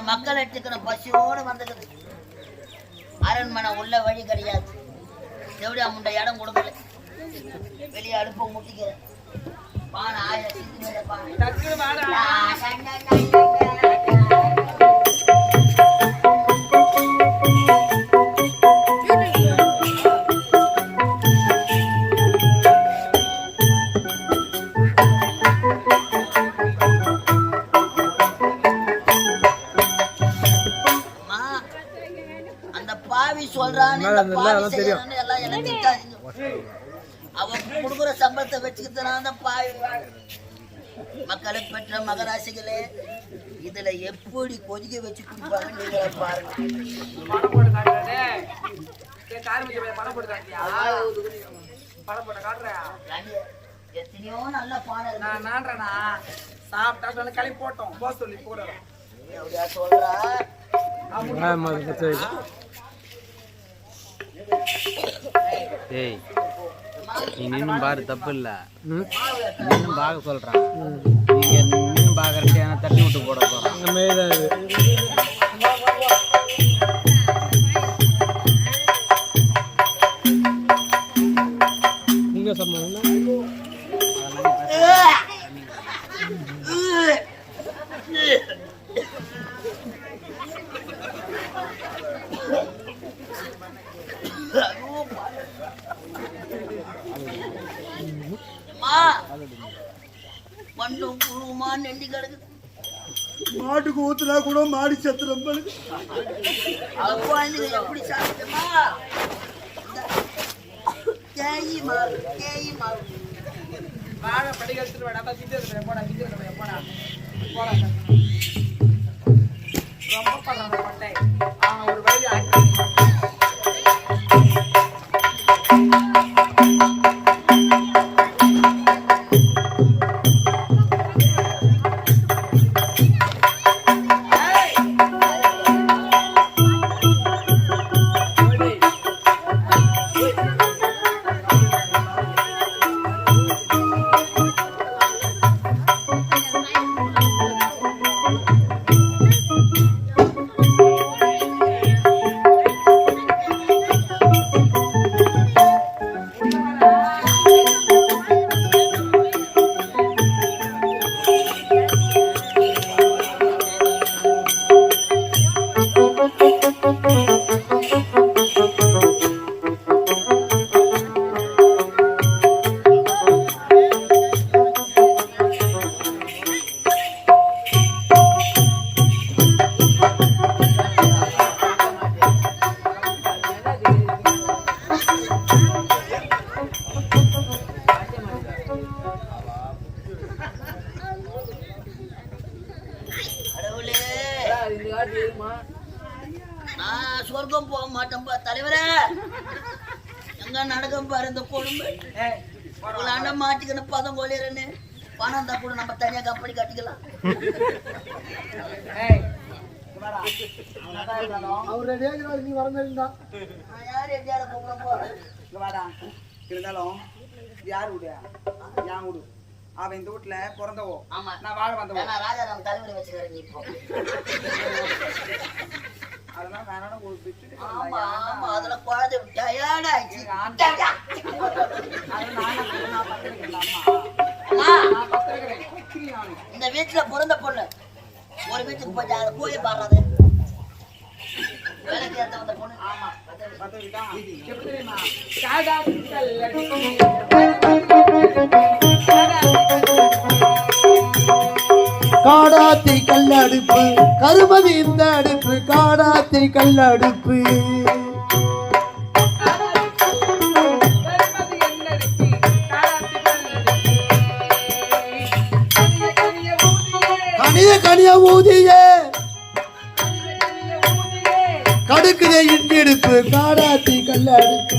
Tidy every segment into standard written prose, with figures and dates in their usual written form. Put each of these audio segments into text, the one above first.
மக்கள் எடுத்துக்கிற பசியோடு வந்துக்குது. அரண்மனை உள்ள வழி கிடையாது. எவ்வளோ முண்டை இடம் கொடுக்கல. வெளியே அடுப்பை முட்டிக்கிறேன். பானை 1000 கொடுக்குற சம்பளத்தை வச்சுக்கிட்டு பாய் மக்களுக்கு பெற்ற மகராசிகளே இதுல எப்படி கொதிக்க வச்சு குடிப்பாங்க நீங்க பாருங்க. எத்தனையோ நல்ல பானை சாப்பிட்டா சொன்ன கிளம்பி போட்டோம் போ சொல்லி போடுறோம் சொல்றா. ஏய் நீ நின்னும் பாரு, தப்பு இல்ல. நின்னும் பார்க்க சொல்றான். நீங்க நின்னும் பாக்குறேன் தட்டி விட்டு போட போறோம். நீங்க சொன்ன மாட்டுக்கு ஊத்துனா கூட மாடி சத்து ரொம்ப எப்படி சாப்பிட்டமா ஒரு வழி சொர்க்கம் போக மாட்டோம் தலைவரே. எங்க நடக்கும் பாரு இந்த கொடுமை. அண்ணன் மாட்டிக்கணும் பதம் கொள்ளிறன்னு பணம் தான் கூட நம்ம தனியா கம்பெனி கட்டிக்கலாம். இருந்தாலும் யாரு விடு ஏன் விடு அவன் இந்த வீட்டுல பிறந்தவோ. ஆமா நான் வாழ வந்தவோ. ராஜா நம்ம தலைவரை வச்சுக்கிறேன் இப்போ. அதெல்லாம் வேணாம் விட்டுட்டு. ஆமா ஆமா அதுல குழந்தை டயர்ட் ஆயிடுச்சு. இந்த வீட்டுல பிறந்த பொண்ணு ஒரு வீட்டுக்கு போய் போய் பாடுறது வேலைக்கு ஏற்ற வந்த பொண்ணு. ஆமா காடாத்தி கல்லடுப்பு கருமதி இந்த அடுப்பு காடாத்தி கல்லடுப்பு கனிய கனிய ஊதிய கடு பறக்குதே இண்டிடுப்பு காடாத்தி கல்லடுப்பு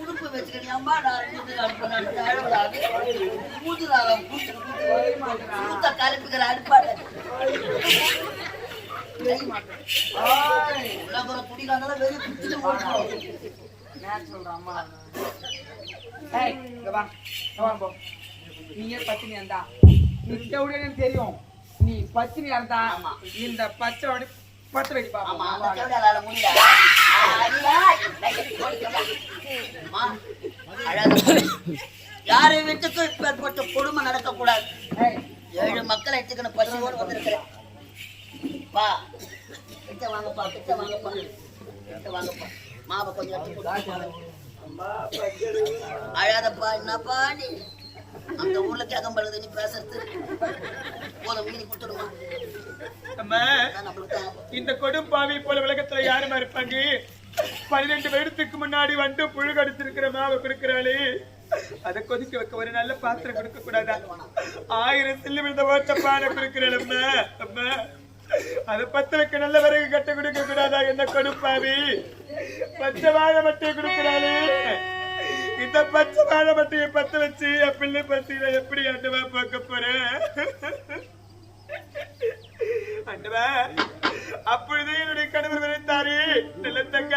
உடுப்பு வச்சுக்கிட்டு அம்மா நான் மூத்த கலப்புகிற அடுப்பாடு குடிக்காந்தாலும் வெளியே குடிச்சிட்டு போடுறோம். நீங்க பத்தினி இருந்தா நீ எனக்கு தெரியும். நீ பத்தினி இருந்தா இந்த பச்சை பத்து வைப்பா. ஆமா அந்த கேவடால முடியல. யாரை வீட்டுக்கும் இப்பேற்பட்ட கொடுமை நடக்கக்கூடாது. 7 மக்களை எடுத்துக்கணும். பசியோடு வந்திருக்கிறேன். பா கிட்ட வாங்கப்பா, கிட்ட வாங்கப்பா, கிட்ட வாங்கப்பா. மாவை கொஞ்சம் எடுத்து கொடுத்து அழாதப்பா. என்னப்பா நீ அந்த ஊர்ல கேட்கம் பழுது நீ பேசுறது போதும். மீறி கொடுத்துடுமா இந்த கொடும்பாவி போல உலகத்துல யாருமா இருப்பாங்க? 12 வருடத்துக்கு முன்னாடி வந்து புழு கடிச்சிருக்கிற மாவை கொடுக்கிறாளே, அதை கொதிக்க வைக்க ஒரு நல்ல பாத்திரம் கொடுக்க கூடாதா? 1000 சில்லு விழுந்த ஓட்ட பானை கொடுக்கிறேன் அம்மா. அதை பத்த வைக்க நல்ல விறகு கட்ட கொடுக்க கூடாதா? என்ன கொடுப்பாவி பச்சை வாழை மட்டையை கொடுக்கிறாளே, இந்த பச்சை வாழை மட்டையை பத்த வச்சு என் பிள்ளை பத்தியில எப்படி ஆண்டவா பார்க்க போறேன்? ஆண்டவா, அப்பொழுது என்னுடைய கணவர் விரைத்தாரு, நல்லத்தங்க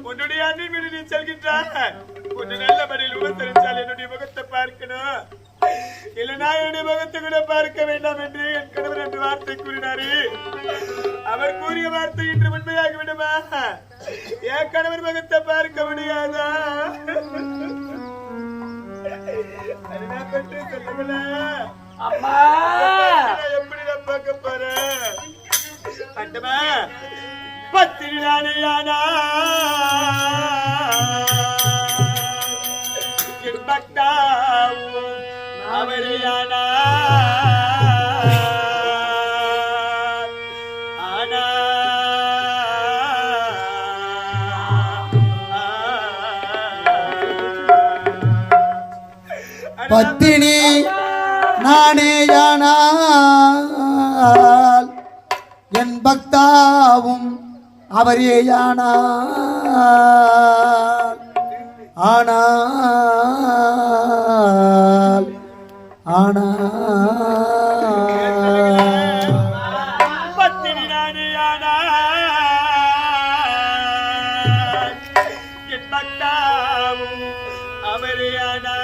உன்னுடைய அண்ணன் வீடு நீ செல்கின்றார், உன்னை நல்ல வழியில் உபசரித்தால் என்னுடைய முகத்தை பார்க்கணும், இல்லைனா என்னுடைய முகத்தை கூட பார்க்க வேண்டாம் என்று என் கணவர் என்று வார்த்தை கூறினாரு. அவர் கூறிய வார்த்தை இன்று உண்மையாகி விடுமா? என் கணவர் முகத்தை பார்க்க முடியாதா? அதுதான் பற்றி சொல்லல. அம்மா எப்படி நான் பார்க்க போறேன்? அண்டமா பத்திரி நானேயானா என் பக்தாவும் அவரையானா பத்தினி நானேயானால் என் பக்தாவும் அவரேயானால் ஆனால் பத்தினி நானேயானா என் பக்தாவும் அவரையானா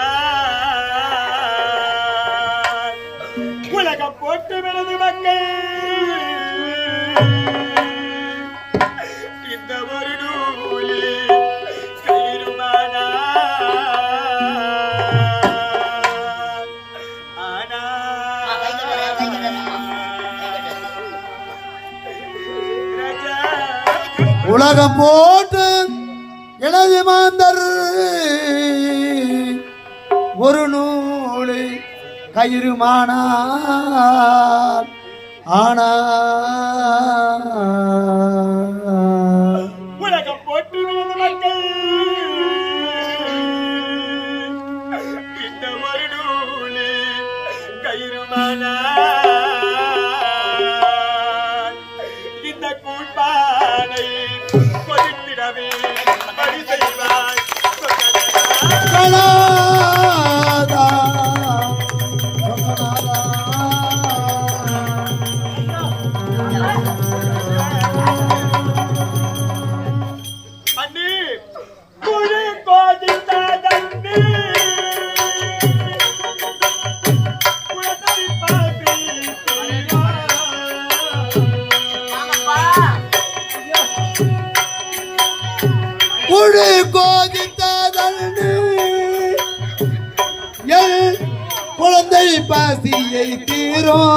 உலகம் போட்டு விழுது மக்கள் இந்த ஒரு நூலி கயிறுமானா ஆனா உலகம் போட்டு எனது மாந்தர் ஒரு நூலை கயிறுமானார் ஆனால் உலகம் போட்டு விழுது மக்கள் இந்த ஒரு நூலி கயிறுமானா இந்த கூட்பானை கொதித்திடவே படி செய்வாய் கலாதா அண்ணி குழி கோதித்ததண்ணி குழந்தை பாதி குழு கோதித்ததன்று என் குழந்தை பசியை தீரும்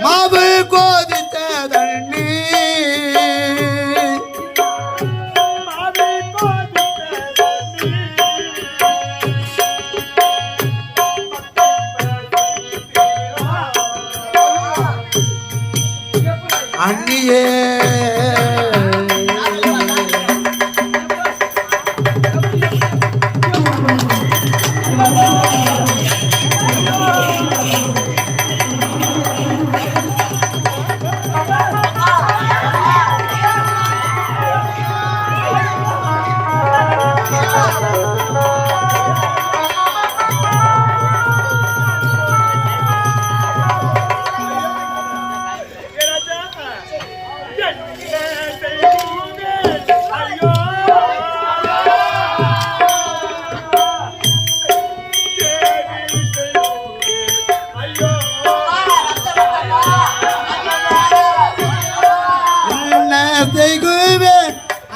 மாவு கோதித்ததண்ணி மாவே தாயே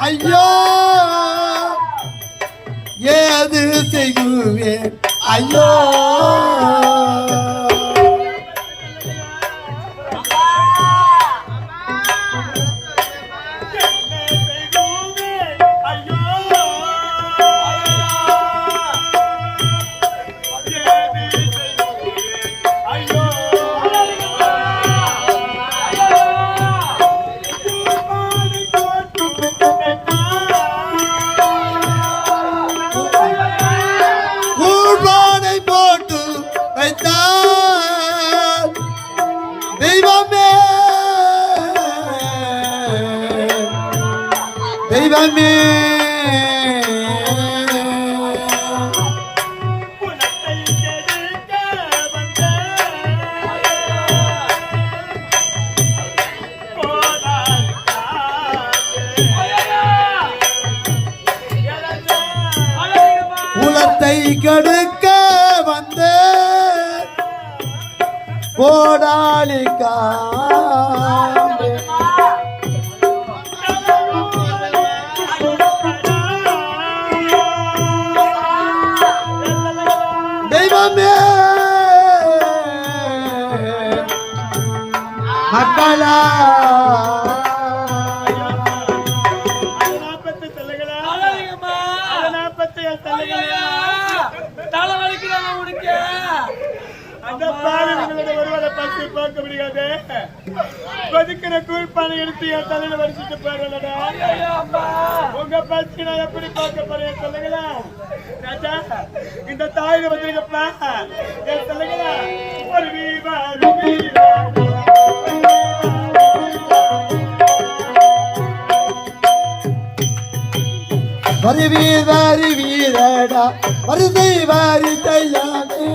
ஐயோ ஏது செய்குவேன் ஐயோ தெய்வமே குலத்தை கெடுக்க வந்த கோடாலிக்கா தெய்வமே மக்களா பார்க்க முடியாது கொதிக்கிற கூழ்பானை எடுத்து என் தலையில வடிச்சிட்டு போறேன்டா உங்க பத்தி நான் எப்படி பார்க்க போறேன் சொல்லுங்களா ராஜா இந்த தாயில வந்துருக்கப்பா என் சொல்லுங்களா ஒரு வீவா வருவீரடா வருதை வாரி தையானே